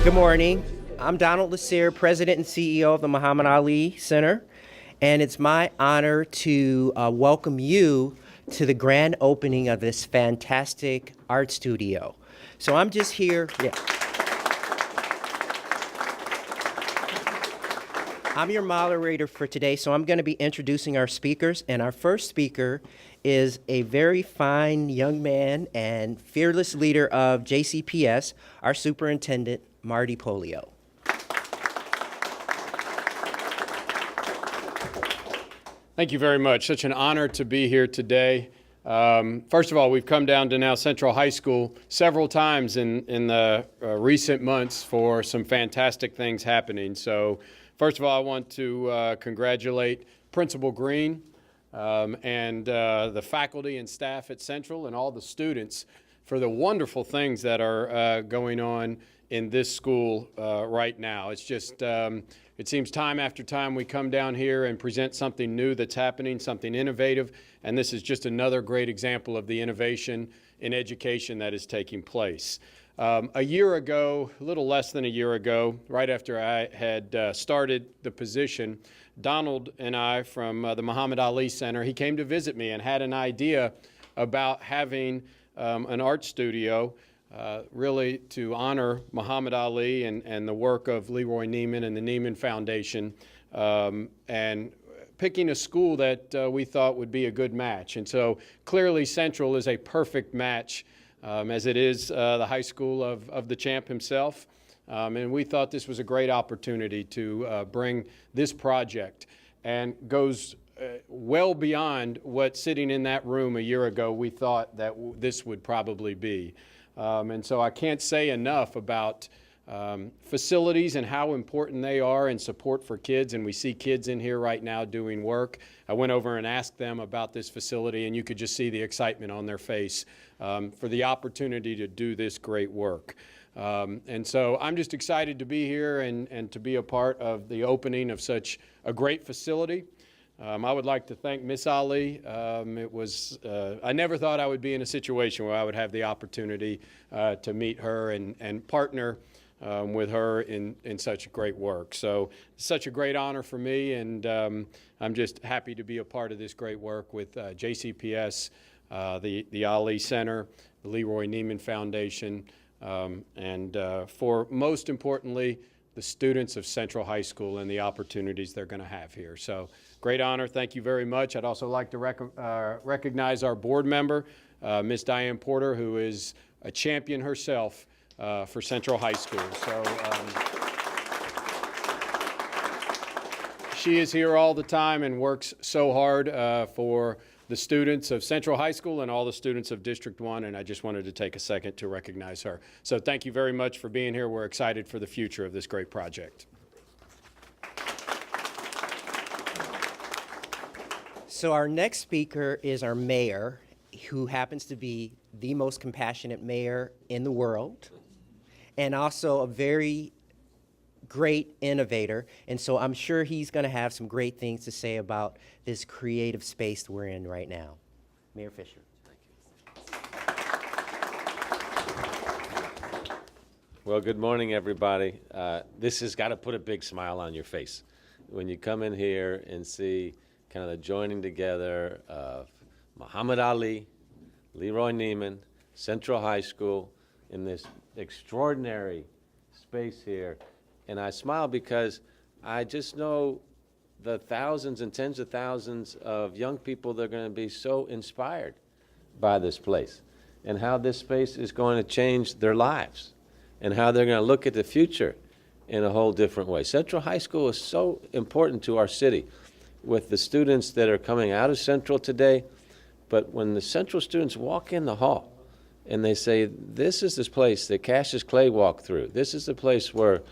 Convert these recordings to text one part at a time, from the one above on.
Good morning. I'm Donald Lassere, President and CEO of the Muhammad Ali Center, and it's my honor to welcome you to the grand opening of this fantastic art studio. So I'm just here, I'm your moderator for today, so I'm going to be introducing our speakers, and our first speaker is a very fine young man and fearless leader of JCPS, our Superintendent, Marty Pollio. Thank you very much. Such an honor to be here today. First of all, we've come down to now Central High School several times in the recent months for some fantastic things happening. So first of all, I want to congratulate Principal Green and the faculty and staff at Central and all the students for the wonderful things that are going on in this school right now. It's just, it seems time after time we come down here and present something new that's happening, something innovative, and this is just another great example of the innovation in education that is taking place. A year ago, a little less than a year ago, right after I had started the position, Donald and I from the Muhammad Ali Center, he came to visit me and had an idea about having an art studio really to honor Muhammad Ali and the work of LeRoy Neiman and the Neiman Foundation, and picking a school that we thought would be a good match. And so clearly Central is a perfect match, as it is the high school of the champ himself. And we thought this was a great opportunity to bring this project, and goes well beyond what sitting in that room a year ago we thought that this would probably be. And so I can't say enough about facilities and how important they are in support for kids, and we see kids in here right now doing work. I went over and asked them about this facility, and you could just see the excitement on their face for the opportunity to do this great work. And so I'm just excited to be here and to be a part of the opening of such a great facility. I would like to thank Miss Ali. I never thought I would be in a situation where I would have the opportunity to meet her and partner with her in such great work. So it's such a great honor for me, and I'm just happy to be a part of this great work with JCPS, the Ali Center, the LeRoy Neiman Foundation, and for most importantly, the students of Central High School and the opportunities they're going to have here. So great honor. Thank you very much. I'd also like to recognize our board member, Miss Diane Porter, who is a champion herself for Central High School. So she is here all the time and works so hard for the students of Central High School and all the students of District 1, and I just wanted to take a second to recognize her. So thank you very much for being here. We're excited for the future of this great project. So our next speaker is our mayor, who happens to be the most compassionate mayor in the world, and also a very great innovator, and so I'm sure he's going to have some great things to say about this creative space we're in right now. Mayor Fischer. Thank you. Well, good morning, everybody. This has got to put a big smile on your face when you come in here and see kind of the joining together of Muhammad Ali, LeRoy Neiman, Central High School in this extraordinary space here. And I smile because I just know the thousands and tens of thousands of young people that are going to be so inspired by this place and how this space is going to change their lives and how they're going to look at the future in a whole different way. Central High School is so important to our city with the students that are coming out of Central today. But when the Central students walk in the hall and they say, this is this place that Cassius Clay walked through, this is the place where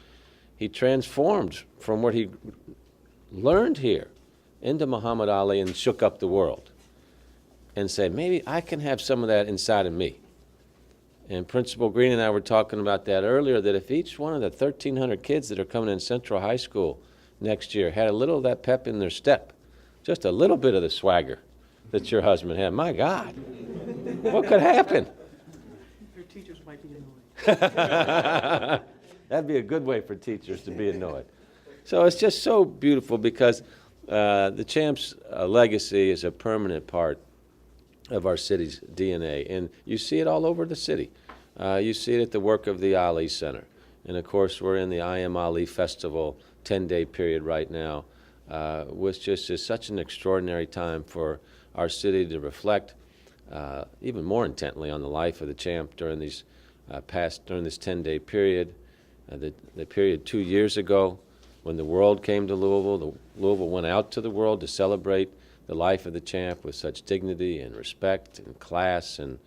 he transformed from what he learned here into Muhammad Ali and shook up the world, and say, maybe I can have some of that inside of me. And Principal Green and I were talking about that earlier, that if each one of the 1,300 kids that are coming in Central High School next year had a little of that pep in their step, just a little bit of the swagger that your husband had, my God, what could happen? Your teachers might be annoyed. That'd be a good way for teachers to be annoyed. So it's just so beautiful because the champ's legacy is a permanent part of our city's DNA, and you see it all over the city. You see it at the work of the Ali Center. And of course, we're in the I Am Ali Festival 10-day period right now, which just is such an extraordinary time for our city to reflect even more intently on the life of the champ during these during this 10-day period. The period 2 years ago when the world came to Louisville, Louisville went out to the world to celebrate the life of the champ with such dignity and respect and class, and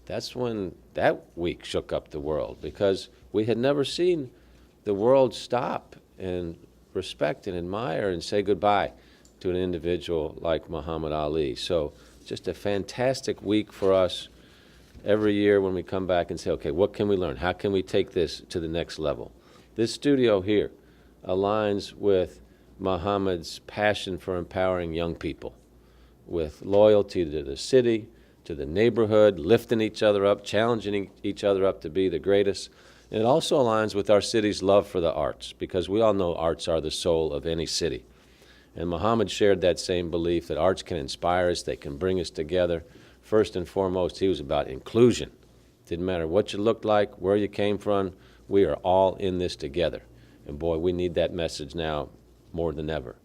that's when that week shook up the world, because we had never seen the world stop and respect and admire and say goodbye to an individual like Muhammad Ali. So just a fantastic week for us every year when we come back and say, okay, what can we learn? How can we take this to the next level? This studio here aligns with Muhammad's passion for empowering young people, with loyalty to the city, to the neighborhood, lifting each other up, challenging each other up to be the greatest. And it also aligns with our city's love for the arts, because we all know arts are the soul of any city. And Muhammad shared that same belief that arts can inspire us, they can bring us together. First and foremost, he was about inclusion. Didn't matter what you looked like, where you came from, we are all in this together. And boy, we need that message now more than ever.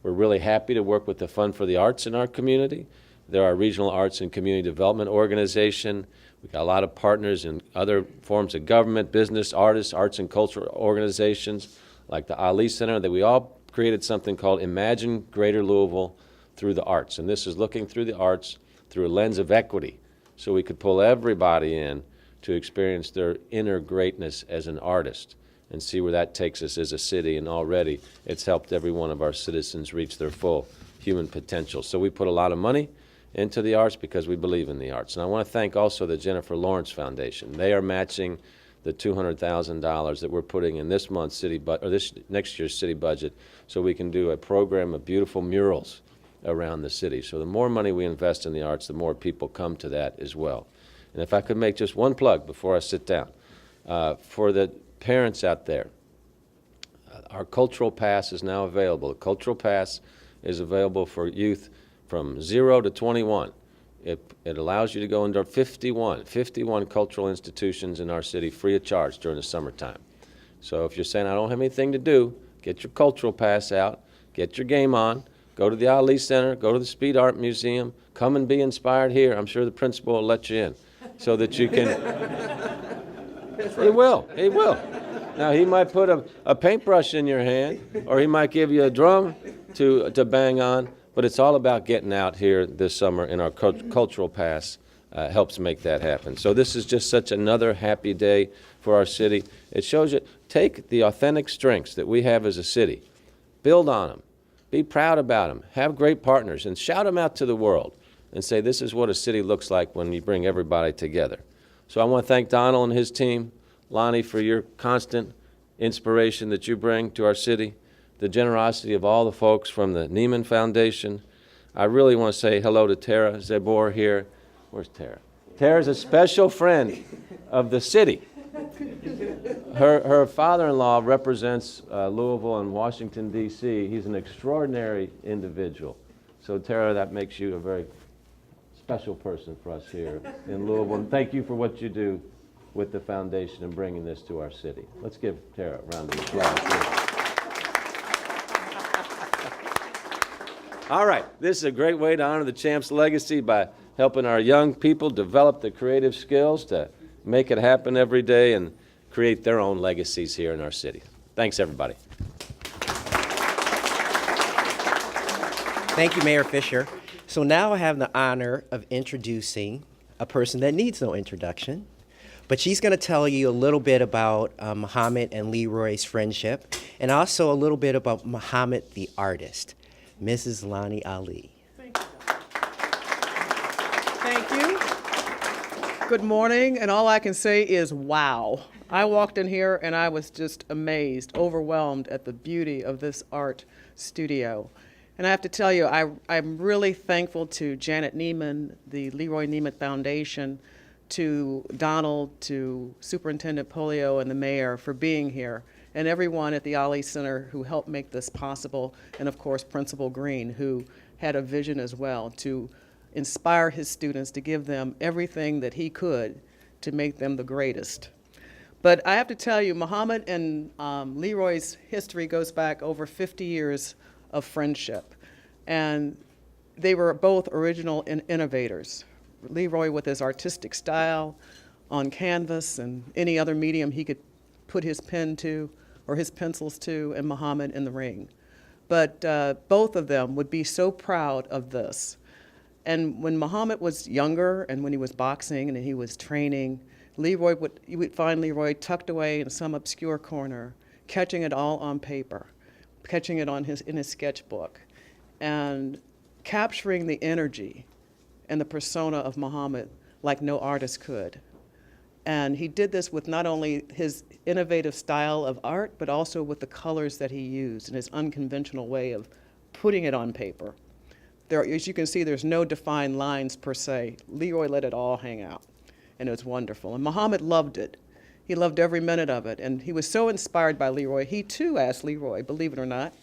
We're really happy to work with the Fund for the Arts in our community. They're our regional arts and community development organization. We've got a lot of partners in other forms of government, business, artists, arts and cultural organizations like the Ali Center, that we all created something called Imagine Greater Louisville through the arts. And this is looking through the arts through a lens of equity, so we could pull everybody in to experience their inner greatness as an artist and see where that takes us as a city. And already it's helped every one of our citizens reach their full human potential. So we put a lot of money into the arts because we believe in the arts. And I want to thank also the Jennifer Lawrence Foundation. They are matching the $200,000 that we're putting in this month's this next year's city budget, so we can do a program of beautiful murals around the city. So the more money we invest in the arts, the more people come to that as well. And if I could make just one plug before I sit down, for the parents out there, our Cultural Pass is now available. The Cultural Pass is available for youth from 0 to 21. It allows you to go into 51 cultural institutions in our city free of charge during the summertime. So if you're saying, I don't have anything to do, get your Cultural Pass out, get your game on, go to the Ali Center, go to the Speed Art Museum, come and be inspired here. I'm sure the principal will let you in so that you can. He will. Now, he might put a paintbrush in your hand, or he might give you a drum to bang on, but it's all about getting out here this summer, and our Cultural Pass helps make that happen. So this is just such another happy day for our city. It shows you, take the authentic strengths that we have as a city, build on them, be proud about them, have great partners, and shout them out to the world and say, this is what a city looks like when you bring everybody together. So I want to thank Donald and his team, Lonnie, for your constant inspiration that you bring to our city, the generosity of all the folks from the Neiman Foundation. I really want to say hello to Tara Zabor here. Where's Tara? Tara's a special friend of the city. Her father-in-law represents Louisville and Washington, D.C. He's an extraordinary individual. So Tara, that makes you a very special person for us here in Louisville. And thank you for what you do with the foundation and bringing this to our city. Let's give Tara a round of applause. All right, this is a great way to honor the champ's legacy by helping our young people develop the creative skills to make it happen every day and create their own legacies here in our city. Thanks, everybody. Thank you, Mayor Fischer. So now I have the honor of introducing a person that needs no introduction, but she's going to tell you a little bit about Muhammad and LeRoy's friendship, and also a little bit about Muhammad the artist, Mrs. Lonnie Ali. Thank you. Thank you. Good morning, and all I can say is wow. I walked in here and I was just amazed, overwhelmed at the beauty of this art studio. And I have to tell you, I'm really thankful to Janet Neiman, the LeRoy Neiman Foundation, to Donald, to Superintendent Pollio and the mayor for being here, and everyone at the Ali Center who helped make this possible, and of course Principal Green, who had a vision as well to inspire his students, to give them everything that he could to make them the greatest. But I have to tell you, Muhammad and LeRoy's history goes back over 50 years of friendship. And they were both original innovators. LeRoy with his artistic style on canvas and any other medium he could put his pen to or his pencils to, and Muhammad in the ring. But both of them would be so proud of this. And when Muhammad was younger and when he was boxing and he was training, you would find LeRoy tucked away in some obscure corner, catching it all on paper, catching it in his sketchbook, and capturing the energy and the persona of Muhammad like no artist could. And he did this with not only his innovative style of art, but also with the colors that he used and his unconventional way of putting it on paper. As you can see, there's no defined lines per se. LeRoy let it all hang out, and it was wonderful. And Muhammad loved it. He loved every minute of it, and he was so inspired by LeRoy, he too asked LeRoy, believe it or not,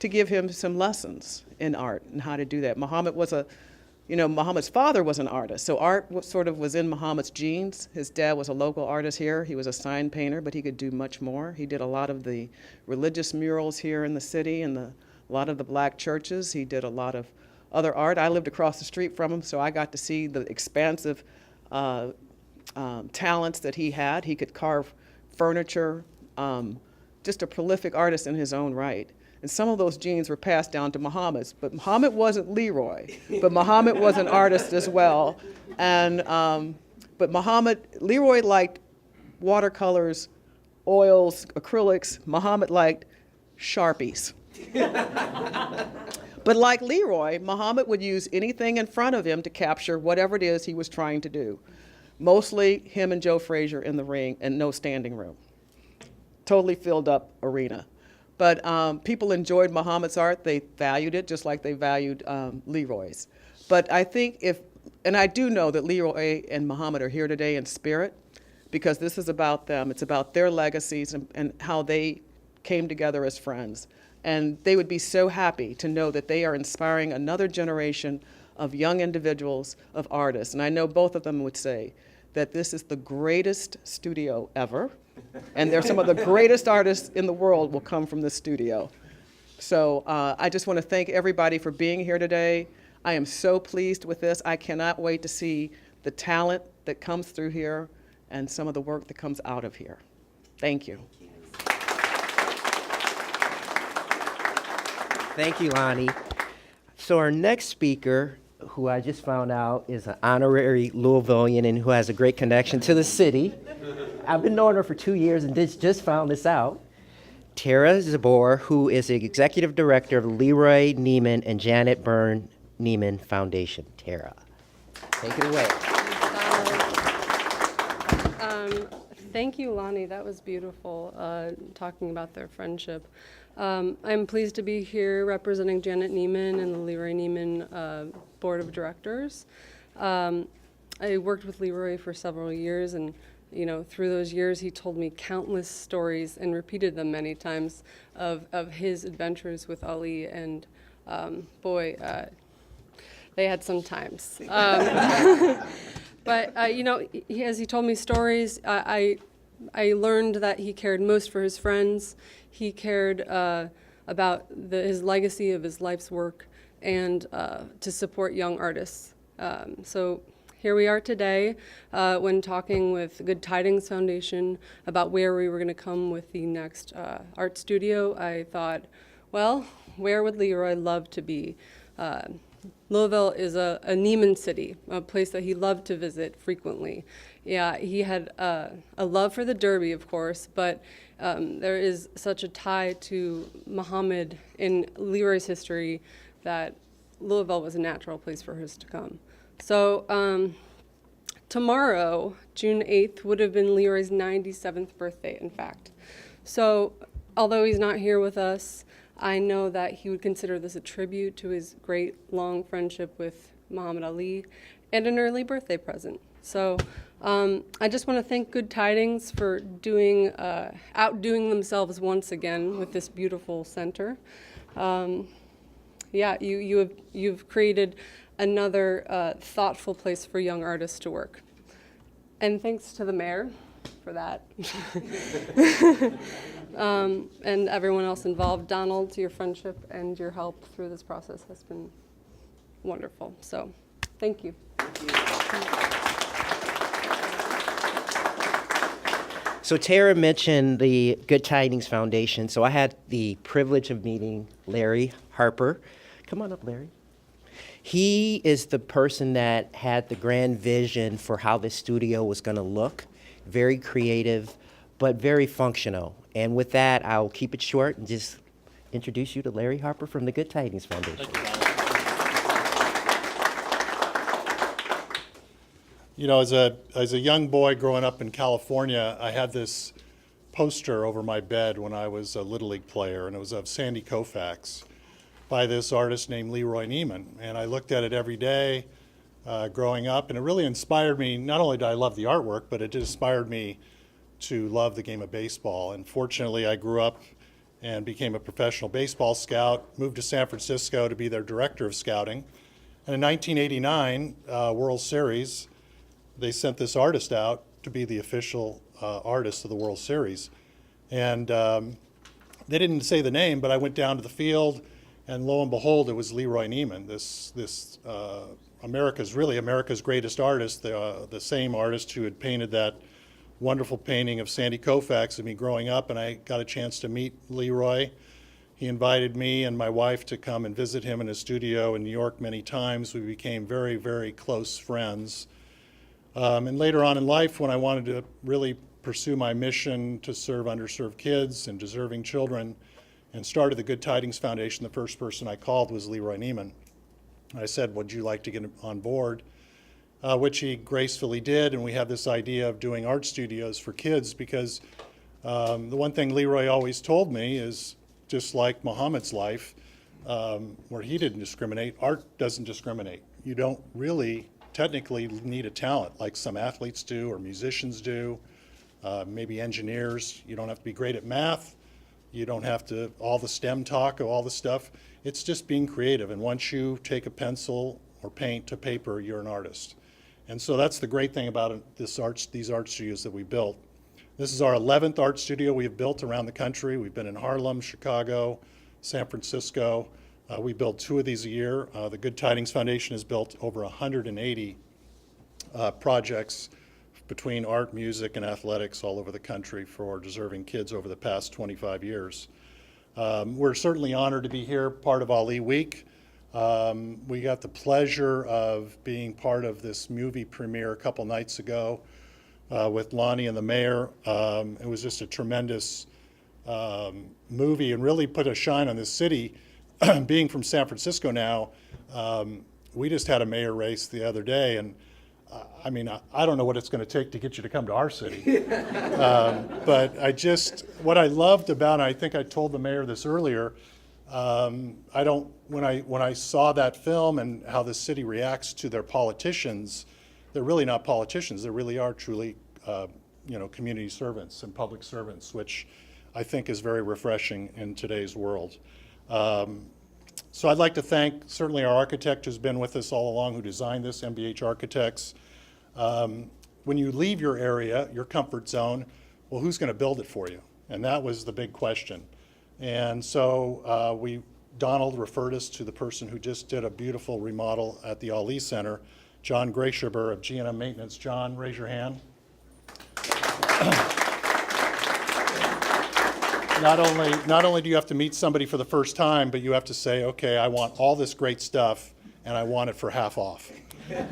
to give him some lessons in art and how to do that. Muhammad's father was an artist, so art was in Muhammad's genes. His dad was a local artist here. He was a sign painter, but he could do much more. He did a lot of the religious murals here in the city and a lot of the black churches. He did a lot of other art. I lived across the street from him, so I got to see the expansive talents that he had. He could carve furniture, just a prolific artist in his own right. And some of those genes were passed down to Muhammad's, but Muhammad wasn't LeRoy, but Muhammad was an artist as well. And, but LeRoy liked watercolors, oils, acrylics. Muhammad liked Sharpies. But like LeRoy, Muhammad would use anything in front of him to capture whatever it is he was trying to do. Mostly him and Joe Frazier in the ring and no standing room. Totally filled up arena. But people enjoyed Muhammad's art. They valued it just like they valued LeRoy's. But I think and I do know that LeRoy and Muhammad are here today in spirit because this is about them. It's about their legacies and how they came together as friends. And they would be so happy to know that they are inspiring another generation of young individuals, of artists. And I know both of them would say that this is the greatest studio ever. And there's some of the greatest artists in the world will come from this studio. So I just want to thank everybody for being here today. I am so pleased with this. I cannot wait to see the talent that comes through here and some of the work that comes out of here. Thank you. Thank you, Lonnie. So our next speaker, who I just found out is an honorary Louisvillian and who has a great connection to the city. I've been knowing her for 2 years and just found this out. Tara Zabor, who is the executive director of LeRoy Neiman and Janet Byrne Neiman Foundation. Tara, take it away. Thank you, Lonnie. That was beautiful, talking about their friendship. I'm pleased to be here representing Janet Neiman and the LeRoy Neiman Board of Directors. I worked with LeRoy for several years, and through those years, he told me countless stories and repeated them many times of his adventures with Ali, and they had some times. But as he told me stories, I learned that he cared most for his friends. He cared about his legacy of his life's work and to support young artists. So here we are today when talking with Good Tidings Foundation about where we were going to come with the next art studio. I thought, well, where would LeRoy love to be? Louisville is a Neiman city, a place that he loved to visit frequently. Yeah, he had a love for the Derby, of course, but there is such a tie to Muhammad in LeRoy's history that Louisville was a natural place for us to come. So tomorrow, June 8th, would have been LeRoy's 97th birthday, in fact. So although he's not here with us, I know that he would consider this a tribute to his great long friendship with Muhammad Ali, and an early birthday present. So I just want to thank Good Tidings for outdoing themselves once again with this beautiful center. Yeah, you've created another thoughtful place for young artists to work. And thanks to the mayor for that. And everyone else involved. Donald, your friendship and your help through this process has been wonderful. So thank you. So Tara mentioned the Good Tidings Foundation. So I had the privilege of meeting Larry Harper. Come on up, Larry. He is the person that had the grand vision for how this studio was going to look. Very creative, but very functional. And with that, I'll keep it short and just introduce you to Larry Harper from the Good Tidings Foundation. You know, as a young boy growing up in California, I had this poster over my bed when I was a Little League player, and it was of Sandy Koufax by this artist named LeRoy Neiman. And I looked at it every day growing up, and it really inspired me. Not only did I love the artwork, but it inspired me to love the game of baseball. And fortunately, I grew up and became a professional baseball scout, moved to San Francisco to be their director of scouting. And in 1989, World Series, they sent this artist out to be the official artist of the World Series. And they didn't say the name, but I went down to the field, and lo and behold, it was LeRoy Neiman, this America's greatest artist, the same artist who had painted that wonderful painting of Sandy Koufax of me growing up, and I got a chance to meet LeRoy. He invited me and my wife to come and visit him in his studio in New York many times. We became very, very close friends. And later on in life, when I wanted to really pursue my mission to serve underserved kids and deserving children, and started the Good Tidings Foundation, the first person I called was LeRoy Neiman. I said, would you like to get on board? Which he gracefully did, and we have this idea of doing art studios for kids because the one thing LeRoy always told me is, just like Muhammad's life, where he didn't discriminate, art doesn't discriminate. You don't really technically need a talent like some athletes do or musicians do, maybe engineers. You don't have to be great at math. You don't have to, all the STEM talk or all the stuff. It's just being creative. And once you take a pencil or paint to paper, you're an artist. And so that's the great thing about these art studios that we built. This is our 11th art studio we have built around the country. We've been in Harlem, Chicago, San Francisco. We build 2 of these a year. The Good Tidings Foundation has built over 180 projects between art, music, and athletics all over the country for deserving kids over the past 25 years. We're certainly honored to be here, part of Ali Week. We got the pleasure of being part of this movie premiere a couple nights ago with Lonnie and the mayor. It was just a tremendous movie and really put a shine on this city. Being from San Francisco now, we just had a mayor race the other day, and I mean, I don't know what it's going to take to get you to come to our city. But what I loved about it, I think I told the mayor this earlier, when I saw that film and how the city reacts to their politicians, they're really not politicians. They really are truly, community servants and public servants, which I think is very refreshing in today's world. So I'd like to thank certainly our architect who's been with us all along, who designed this, MBH Architects. When you leave your area, your comfort zone, well, who's going to build it for you? And that was the big question. And so Donald referred us to the person who just did a beautiful remodel at the Ali Center, John Grayshaber of G&M Maintenance. John, raise your hand. Not only do you have to meet somebody for the first time, but you have to say, okay, I want all this great stuff, and I want it for half off.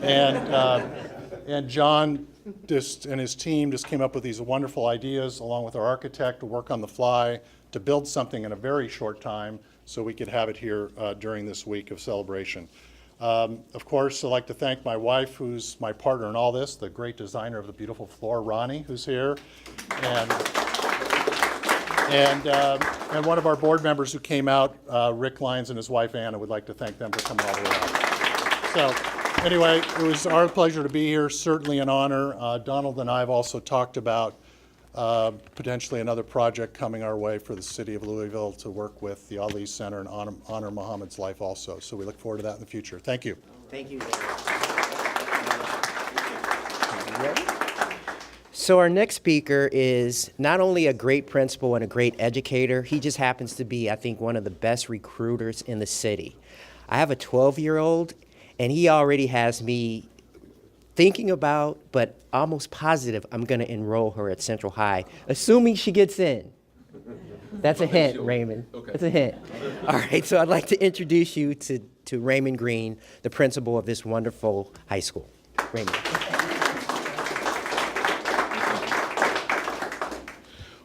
And John and his team just came up with these wonderful ideas, along with our architect, to work on the fly, to build something in a very short time so we could have it here during this week of celebration. Of course, I'd like to thank my wife, who's my partner in all this, the great designer of the beautiful floor, Ronnie, who's here, and one of our board members who came out, Rick Lyons and his wife, Anna. Would like to thank them for coming all the way out. So Anyway, it was our pleasure to be here, certainly an honor. Donald and I have also talked about potentially another project coming our way for the city of Louisville to work with the Ali Center and honor Muhammad's life also. So we look forward to that in the future. Thank you. Thank you. Ready? So our next speaker is not only a great principal and a great educator, he just happens to be, I think, one of the best recruiters in the city. I have a 12-year-old, and he already has me thinking about, but almost positive, I'm going to enroll her at Central High, assuming she gets in. That's a hint, Raymond. Okay. That's a hint. All right, so I'd like to introduce you to Raymond Green, the principal of this wonderful high school. Raymond.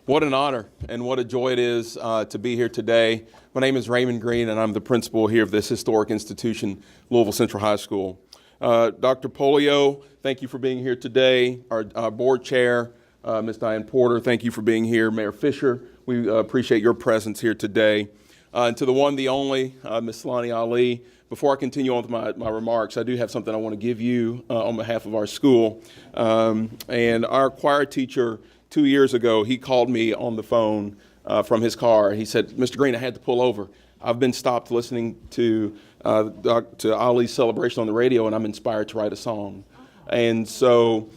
What an honor and what a joy it is to be here today. My name is Raymond Green, and I'm the principal here of this historic institution, Louisville Central High School. Dr. Pollio, thank you for being here today. Our board chair, Ms. Diane Porter, thank you for being here. Mayor Fischer, we appreciate your presence here today. And to the one, the only, Ms. Lonnie Ali, before I continue on with my remarks, I do have something I want to give you on behalf of our school. And our choir teacher, 2 years ago, he called me on the phone from his car. He said, Mr. Green, I had to pull over. I've been stopped listening to Ali's celebration on the radio, and I'm inspired to write a song. And so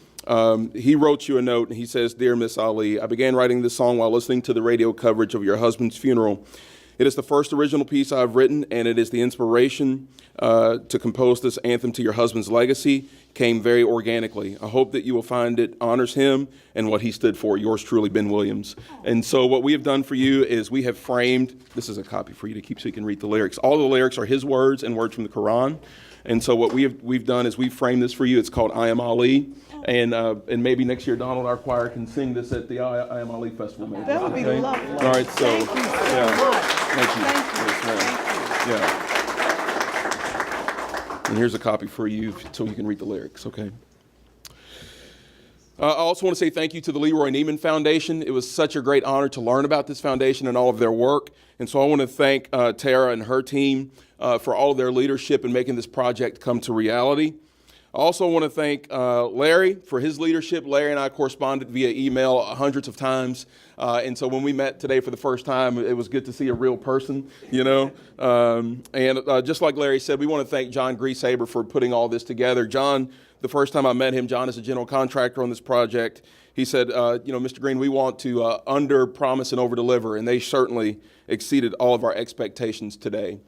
he wrote you a note, and he says, Dear Miss Ali, I began writing this song while listening to the radio coverage of your husband's funeral. It is the first original piece I've written, and it is the inspiration to compose this anthem to your husband's legacy. Came very organically. I hope that you will find it honors him and what he stood for. Yours truly, Ben Williams. And so what we have done for you is we have framed, this is a copy for you to keep so you can read the lyrics. All the lyrics are his words and words from the Quran. And so what we've done is we've framed this for you. It's called I Am Ali. And maybe next year, Donald, our choir, can sing this at the I Am Ali Festival. Maybe. That would be lovely. All right, so. Thank you so much. Thank you. Thank you. Yes, ma'am. Yeah. And here's a copy for you so you can read the lyrics, okay? I also want to say thank you to the LeRoy Neiman Foundation. It was such a great honor to learn about this foundation and all of their work. And so I want to thank Tara and her team for all of their leadership in making this project come to reality. I also want to thank Larry for his leadership. Larry and I corresponded via email hundreds of times. And so when we met today for the first time, it was good to see a real person, you know. And just like Larry said, we want to thank John Griesaber for putting all this together. John, the first time I met him, John is a general contractor on this project. He said, Mr. Green, we want to under-promise and over-deliver. And they certainly exceeded all of our expectations today.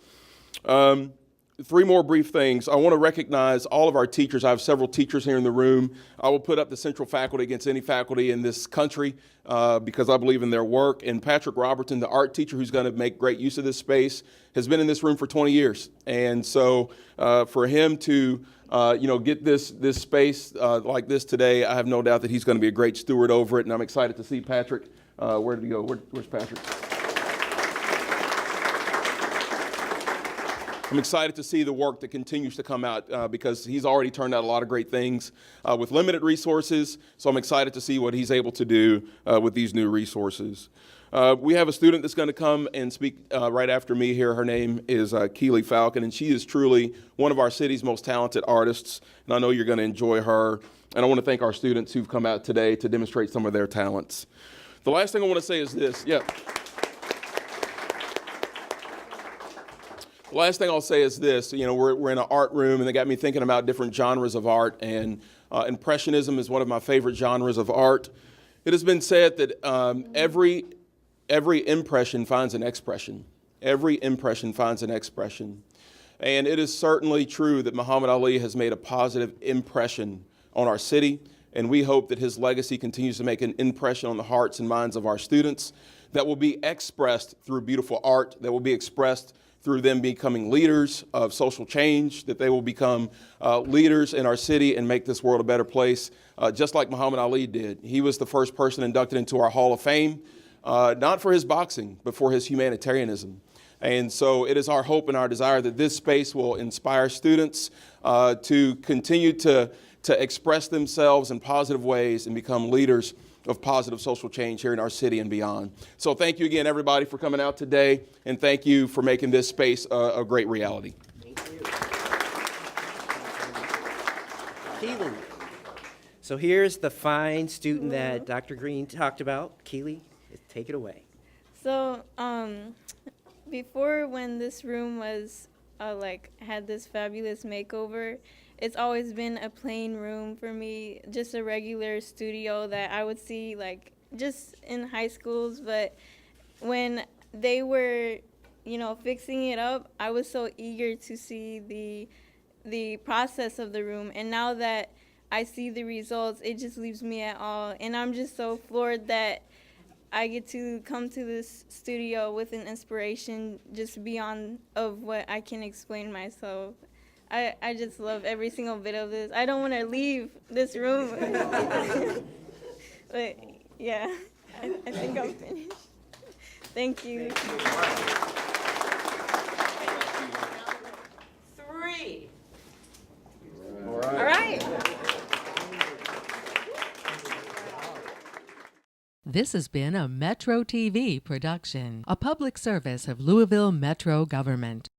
Three more brief things. I want to recognize all of our teachers. I have several teachers here in the room. I will put up the Central faculty against any faculty in this country because I believe in their work. And Patrick Robertson, the art teacher who's going to make great use of this space, has been in this room for 20 years. And so for him to get this space like this today, I have no doubt that he's going to be a great steward over it. And I'm excited to see Patrick. Where did he go? Where's Patrick? I'm excited to see the work that continues to come out because he's already turned out a lot of great things with limited resources. So I'm excited to see what he's able to do with these new resources. We have a student that's going to come and speak right after me here. Her name is Keeley Falcon, and she is truly one of our city's most talented artists. And I know you're going to enjoy her. And I want to thank our students who've come out today to demonstrate some of their talents. The last thing I want to say is this. The last thing I'll say is this, we're in an art room, and they got me thinking about different genres of art, and Impressionism is one of my favorite genres of art. It has been said that every impression finds an expression. Every impression finds an expression. And it is certainly true that Muhammad Ali has made a positive impression on our city, and we hope that his legacy continues to make an impression on the hearts and minds of our students that will be expressed through beautiful art, that will be expressed through them becoming leaders of social change, that they will become leaders in our city and make this world a better place, just like Muhammad Ali did. He was the first person inducted into our Hall of Fame, not for his boxing, but for his humanitarianism. And so it is our hope and our desire that this space will inspire students to continue to express themselves in positive ways and become leaders of positive social change here in our city and beyond. So thank you again, everybody, for coming out today, and thank you for making this space a great reality. Thank you. Keeley. So here's the fine student that Dr. Green talked about. Keeley, take it away. So, before when this room was had this fabulous makeover, it's always been a plain room for me, just a regular studio that I would see just in high schools. But when they were, fixing it up, I was so eager to see the process of the room. And now that I see the results, it just leaves me at awe. And I'm just so floored that I get to come to this studio with an inspiration just beyond of what I can explain myself. I just love every single bit of this. I don't want to leave this room. But yeah, I think I'm finished. Thank you. Three. All right. This has been a Metro TV production, a public service of Louisville Metro government.